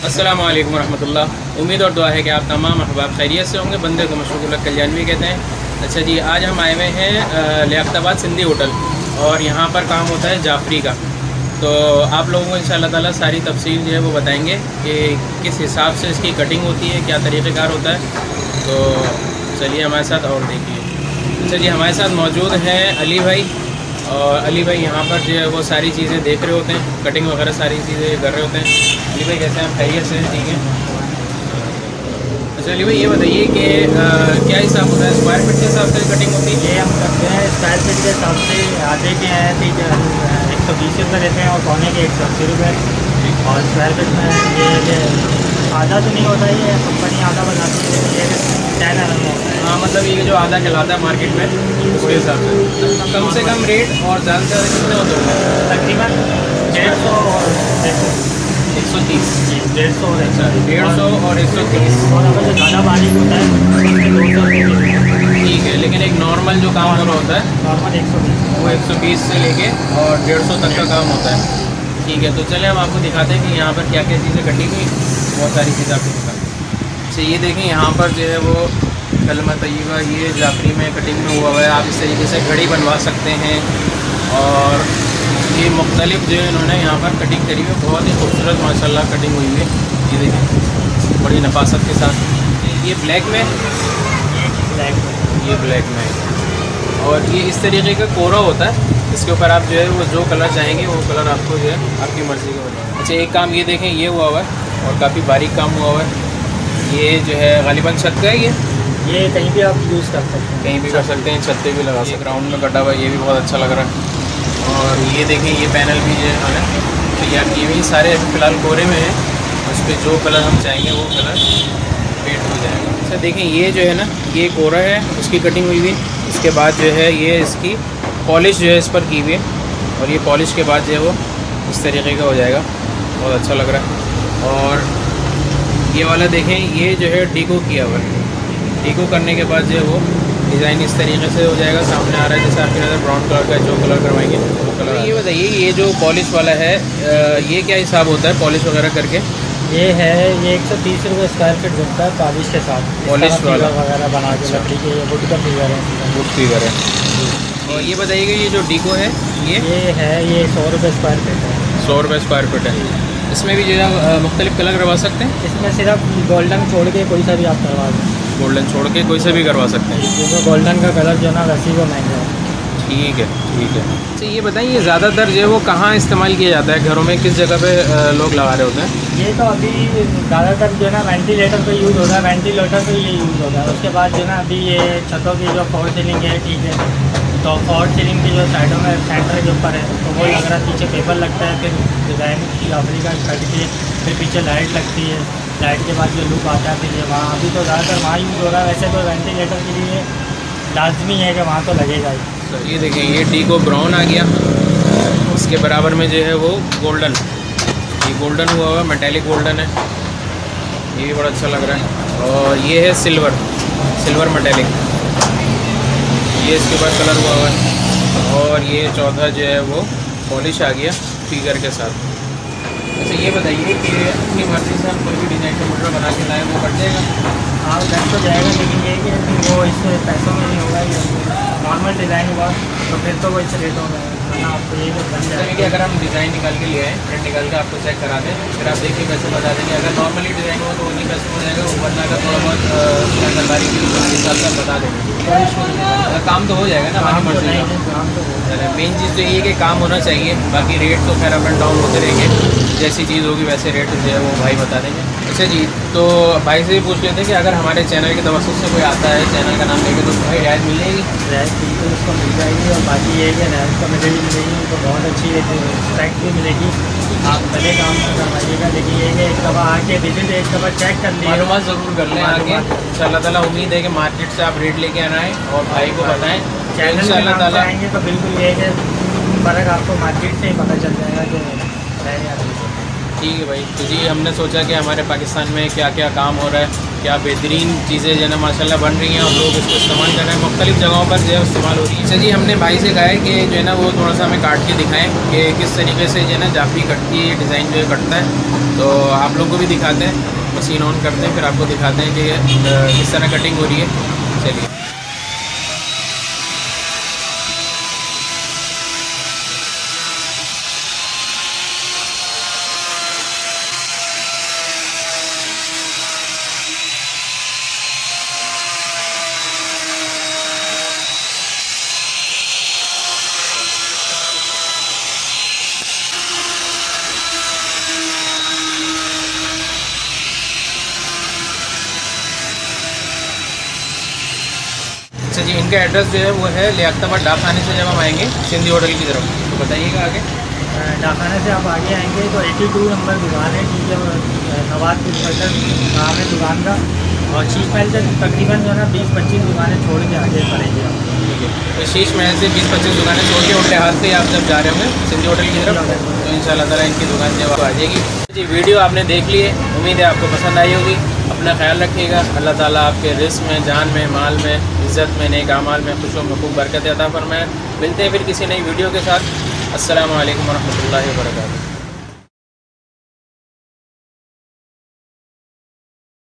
अस्सलामु अलैकुम रहमतुल्लाह। उम्मीद और दुआ है कि आप तमाम अहबाब खैरियत से होंगे। बंदे को मशरूक़ कल्याणवी कहते हैं। अच्छा जी, आज हम आए हुए हैं लियाक़ताबाद सिंधी होटल और यहाँ पर काम होता है जाफ़री का। तो आप लोगों को इंशाअल्लाह ताला सारी तफसील जो है वो बताएंगे कि किस हिसाब से इसकी कटिंग होती है, क्या तरीक़ेकार होता है। तो चलिए हमारे साथ और देखिए। अच्छा जी, हमारे साथ मौजूद हैं अली भाई, और अली भाई यहाँ पर जो है वो सारी चीज़ें देख रहे होते हैं, कटिंग वगैरह सारी चीज़ें कर रहे होते हैं। अली भाई कैसे हैं? खैरियत से? ठीक है। अच्छा अली भाई, ये बताइए कि क्या हिसाब होता है? स्क्वायर फीट के हिसाब से कटिंग होती है? ये हम करते हैं स्क्वायर फीट के हिसाब से। आधे के हैं 120 रुपये देते हैं और पौने के 180 रुपये। और स्क्वायर फीट में ये आधा तो नहीं होता, ये कंपनी आधा बनाती है, ये 10 mm होता है। हाँ, मतलब ये जो आधा कहलाता है मार्केट में उसके हिसाब से कम से कम रेट और ज़्यादा से ज़्यादा कितने होते होंगे? तकरीबन 150 और 130। 150 और 150 और 130। और अगर जो ज़्यादा बारीक होता है उसमें 200 ठीक है, लेकिन एक नॉर्मल जो काम वाला होता है नॉर्मल 120 वो 120 से लेके और 150 तक का काम होता है। ठीक है, तो चलिए हम आपको दिखाते हैं कि यहाँ पर क्या क्या चीज़ें कटी हुई, बहुत सारी चीज़ें आपको दिखाते हैं। अच्छा ये देखें, यहाँ पर जो है वो कलमा तय्यबा ये जाफरी में कटिंग में हुआ हुआ है। आप इस तरीके से घड़ी बनवा सकते हैं और ये मुख्तलिफ जो है इन्होंने यहाँ पर कटिंग करी हुई है। बहुत ही खूबसूरत माशाल्लाह कटिंग हुई है। ये देखें बड़ी नफासत के साथ। ये ब्लैक में, ये ब्लैक में और ये इस तरीके का कोरा होता है। इसके ऊपर आप जो है वो जो कलर चाहेंगे वो कलर आपको जो है आपकी मर्ज़ी का बनाना। अच्छा एक काम ये देखें, ये हुआ हुआ है और काफ़ी बारीक काम हुआ हुआ है। ये जो है गालिबन छत का है। ये कहीं भी आप यूज़ कर सकते हैं, कहीं भी कर सकते हैं, छत पे भी लगा सकते हैं। ग्राउंड में कटा हुआ है, ये भी बहुत अच्छा लग रहा है। और ये देखें, ये पैनल भी जो है तैयार किए हुए सारे फ़िलहाल कोरे में है। उस पर जो कलर हम चाहेंगे वो कलर पेंट हो जाएगा। अच्छा देखें, ये जो है ना ये कोरा है, उसकी कटिंग हुई हुई। इसके बाद जो है ये इसकी पॉलिश जो है इस पर की हुई है और ये पॉलिश के बाद जो है वो इस तरीके का हो जाएगा। बहुत अच्छा लग रहा है। और ये वाला देखें, ये जो है डीको किया हुआ है। डीको करने के बाद जो है वो डिज़ाइन इस तरीके से हो जाएगा, सामने आ रहा है। जैसे आपके नज़र ब्राउन कलर का जो कलर करवाएंगे वो कलर। ये बताइए, ये जो पॉलिश वाला है ये क्या हिसाब होता है पॉलिश वगैरह करके? ये है, ये 130 रुपये स्क्वायर फीट बनता है पॉलिश के साथ। पॉलिश वाला वगैरह बना के लकड़ी के, ये वुड का फिगर है, वुड फिगर है। और ये बताइएगा, ये जो डीको है ये है, ये 100 रुपये स्क्वायर फीट है। 100 रुपये स्क्वायर फीट है। इसमें भी जो है मुख्तलिफ कलर करवा सकते हैं? इसमें सिर्फ गोल्डन छोड़ के कोई सा भी आप करवा दें। गोल्डन छोड़ के कोई सा भी करवा सकते हैं, क्योंकि गोल्डन का कलर जो है ना वैसे ही वो महंगा है। ठीक है, ठीक है। अच्छा ये बताइए, ये ज़्यादातर जो है वो कहाँ इस्तेमाल किया जाता है? घरों में किस जगह पे लोग लगा रहे होते हैं? ये तो अभी ज़्यादातर जो है ना वेंटिलेटर पे यूज़ होता है, वेंटिलेटर पे ये यूज़ होता है। उसके बाद जो है ना अभी ये छतों की जो फॉर सीलिंग है, ठीक है, तो फॉर सीलिंग की जो साइडों में सेंटर के ऊपर है तो वो लग रहा है, पीछे पेपर लगता है, फिर डिज़ाइन की जाफरी का कट के फिर पीछे लाइट लगती है। लाइट के बाद जो लुक आता है फिर ये वहाँ, अभी तो ज़्यादातर वहाँ यूज़ हो रहा है। वैसे तो वेंटिलेटर के लिए लाजमी है कि वहाँ तो लगेगा ही। तो ये देखिए, ये डीको ब्राउन आ गया, उसके बराबर में जो है वो गोल्डन, ये गोल्डन हुआ हुआ मेटेलिक गोल्डन है, ये भी बड़ा अच्छा लग रहा है। और ये है सिल्वर, सिल्वर मेटेलिक, ये इसके बाद कलर हुआ हुआ है। और ये चौथा जो है वो पॉलिश आ गया फिगर के साथ। अच्छा ये बताइए कि अपनी मर्ज़ी से हम कोई भी डिज़ाइन का मॉडल बना के लाए वो बन जाएगा? हाँ बन तो जाएगा, लेकिन ये कि वो इससे पैसों में नहीं होगा। ये नॉर्मल डिज़ाइन हुआ तो फिर तो वो इससे रेट होगा, वरना आपको ये जो बन जाएगा। कि अगर हम डिज़ाइन निकाल के लिए आए, प्रिंट निकाल के आपको चेक करा दें, फिर आप देखिए पैसे बता देंगे। अगर नॉर्मली डिज़ाइन हो तो उन्हीं पैसे हो जाएगा, वरना अगर थोड़ा बहुत सरकारी की हिसाब से बता देंगे। काम तो हो जाएगा ना हमारी मर्ज़ी का। काम तो हो। मेन चीज़ तो ये है कि काम होना चाहिए, बाकी रेट तो खैर अप एंड डाउन होते रहेंगे। जैसी चीज़ होगी वैसे रेट जो है वो भाई बता देंगे। अच्छा जी, तो भाई से ही पूछ लेते हैं कि अगर हमारे चैनल की तवज्जो से कोई आता है चैनल का नाम लेके तो भाई रियायत मिलेगी? रियायत बिल्कुल उसको मिल जाएगी। और बाकी ये है कि रियायत तो मिलेगी, तो बहुत अच्छी रिस्पेक्ट भी मिलेगी। आप भले काम करवाइएगा, लेकिन ये कि एक दफ़ा आके विजिट, एक दफ़ा चेक कर लीजिए, मालूमात ज़रूर कर लें आगे। इंशाअल्लाह ताला उम्मीद है कि मार्केट से आप रेट लेके आना है और भाई को बताएं। चैनल इंशाअल्लाह ताला आएंगे तो बिल्कुल ये है कि फ़र्क आपको मार्केट से ही पता चल जाएगा कि है या नहीं। ठीक है भाई। तो जी हमने सोचा कि हमारे पाकिस्तान में क्या क्या काम हो रहा है, क्या बेहतरीन चीज़ें जो है माशाल्लाह बन रही हैं और लोग इसको इस्तेमाल कर रहे हैं, मुख्तलिफ़ जगहों पर जो है इस्तेमाल हो रही है। अच्छा जी, हमने भाई से कहा है कि जो है ना वो थोड़ा सा हमें काट के दिखाएं कि किस तरीके से जो है ना जाफी कटती है, डिज़ाइन जो है कटता है। तो आप लोग को भी दिखाते हैं, मशीन ऑन करते हैं, फिर आपको दिखाते हैं कि किस तरह कटिंग हो रही है। चलिए। अच्छा जी, इनका एड्रेस जो है वो है लियाकताबाद डाकखाने से जब हम आएंगे सिंधी होटल की तरफ, तो बताइएगा आगे। डाकखाने से आप आगे आएंगे तो 82 नंबर दुकान है, ठीक है, नवाज बिस्तर नाम है दुकान का। और शीश महल से तकरीबन जो है ना 20-25 दुकानें छोड़ के आगे पड़ेंगे आप। ठीक है, तो शीश महल से 20-25 दुकानें छोड़ के उल्टे हाथ पे आप जब जा रहे होंगे सिंधी होटल की तरफ, तो इंशाल्लाह ताला इनकी दुकान जब आ जाएगी। जी वीडियो आपने देख ली है, उम्मीद है आपको पसंद आई होगी। अपना ख्याल रखिएगा, अल्लाह ताला आपके रिस्क में, जान में, माल में, इज़्ज़त में, नेक अमाल में, खुशियों में खूब बरकत अता फरमाए। मिलते हैं फिर किसी नई वीडियो के साथ। अस्सलामु अलैकुम वरहमतुल्लाहि वबरकातुहू।